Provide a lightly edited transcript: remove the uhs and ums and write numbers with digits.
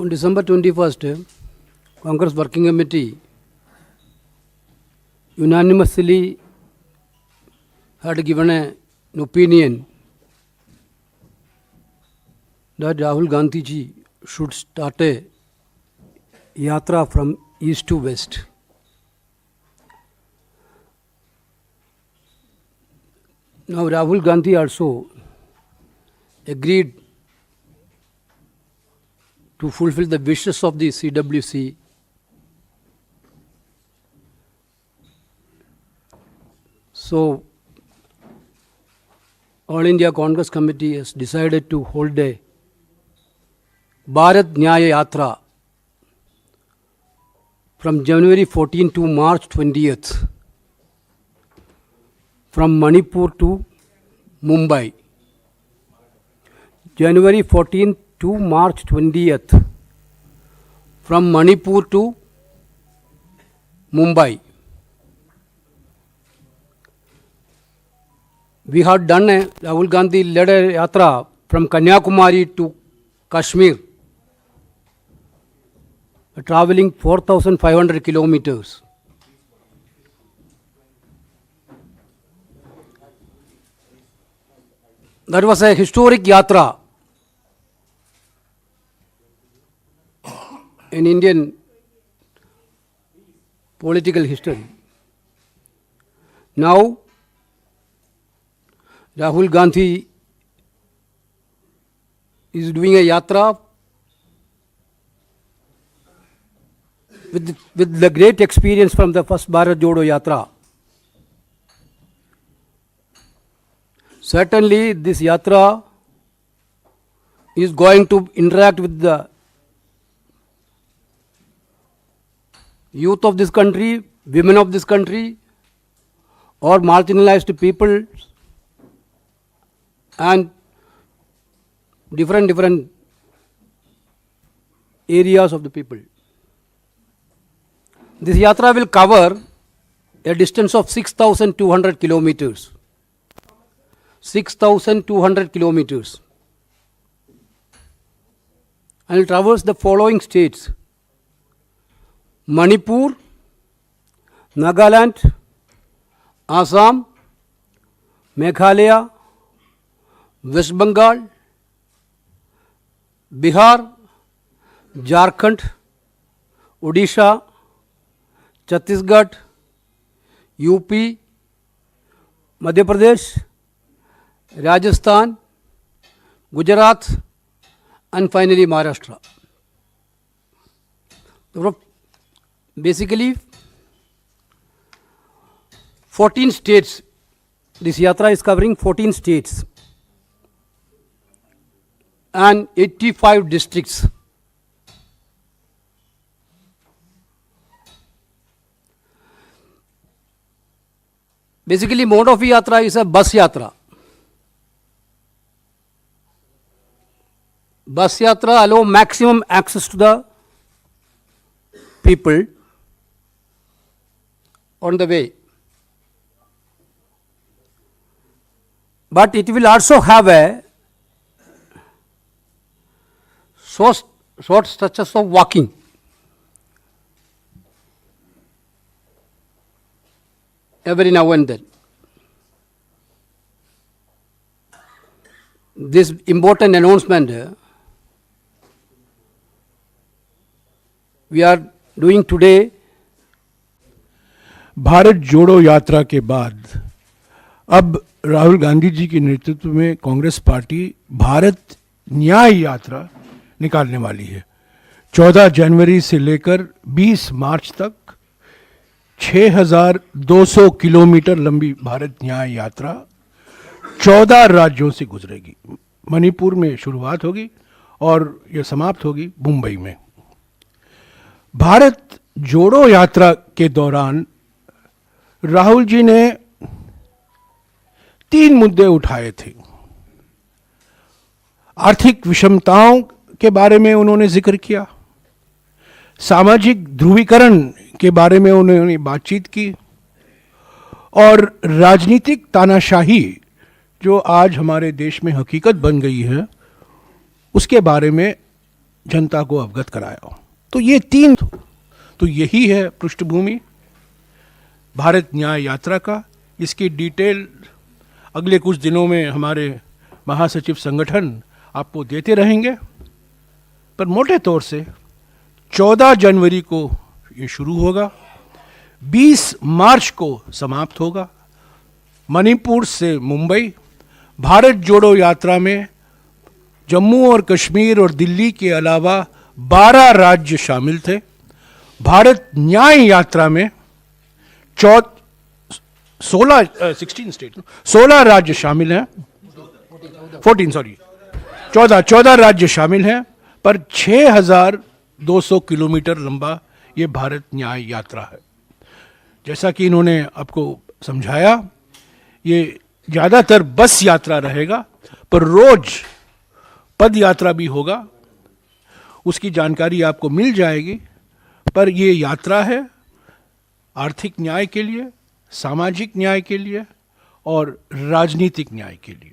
On December 21st, Congress Working Committee unanimously had given an opinion that Rahul Gandhi ji should start a yatra from east to west. Now Rahul Gandhi also agreed to fulfill the wishes of the CWC. So All India Congress Committee has decided to hold a Bharat Nyaya Yatra from January 14 to March 20th from Manipur to Mumbai. January 14th to March 20th from Manipur to Mumbai. We had done a Rahul Gandhi led a yatra from Kanyakumari to Kashmir, traveling 4,500 kilometers. That was a historic yatra in Indian political history. Now, Rahul Gandhi is doing a yatra with the great experience from the first Bharat Jodo Yatra. Certainly, this yatra is going to interact with the youth of this country, women of this country, or marginalized people, and different areas of the people. This yatra will cover a distance of 6,200 kilometers. 6,200 kilometers. And will traverse the following states: Manipur, Nagaland, Assam, Meghalaya, West Bengal, Bihar, Jharkhand, Odisha, Chhattisgarh, UP, Madhya Pradesh, Rajasthan, Gujarat, and finally Maharashtra. Basically, 14 states. This yatra is covering 14 states and 85 districts. Basically, mode of yatra is a bus yatra. Bus yatra allow maximum access to the people on the way. But it will also have a short stretches of walking. Every now and then. This important announcement we are doing today. Bharat जोड़ो यात्रा के बाद अब राहुल गांधी जी के नेतृत्व में Congress party Bharat न्याय यात्रा निकालने वाली है। 14 जनवरी से लेकर 20 मार्च तक 6,200 किलोमीटर लंबी भारत न्याय यात्रा 14 राज्यों से गुजरेगी। मणिपुर में शुरुआत होगी और यह समाप्त होगी मुंबई में। भारत जोड़ो यात्रा के दौरान राहुल जी ने 3 मुद्दे उठाए थे। आर्थिक विषमताओं के बारे में उन्होंने जिक्र किया, सामाजिक ध्रुवीकरण के बारे में उन्होंने बातचीत की और राजनीतिक तानाशाही जो आज हमारे देश में हकीकत बन गई है उसके बारे में जनता को अवगत कराया। तो ये तीन, तो यही है पृष्ठभूमि भारत न्याय यात्रा का। इसकी डिटेल अगले कुछ दिनों में हमारे महासचिव संगठन आपको देते रहेंगे, पर मोटे तौर से 14 जनवरी को ये शुरू होगा, 20 मार्च को समाप्त होगा। मणिपुर से मुंबई भारत जोड़ो यात्रा में जम्मू और कश्मीर और दिल्ली के अलावा 12 राज्य शामिल थे। भारत न्याय यात्रा में 16 राज्य शामिल हैं, 14 राज्य शामिल हैं, पर 6200 किलोमीटर लंबा ये भारत न्याय यात्रा है। जैसा कि इन्होंने आपको समझाया, ये ज़्यादातर बस यात्रा रहेगा, पर रोज पद यात्रा भी होगा, उसकी जानकारी आपको मिल जाएगी। पर ये यात्रा है आर्थिक न्याय के लिए, सामाजिक न्याय के लिए और राजनीतिक न्याय के लिए।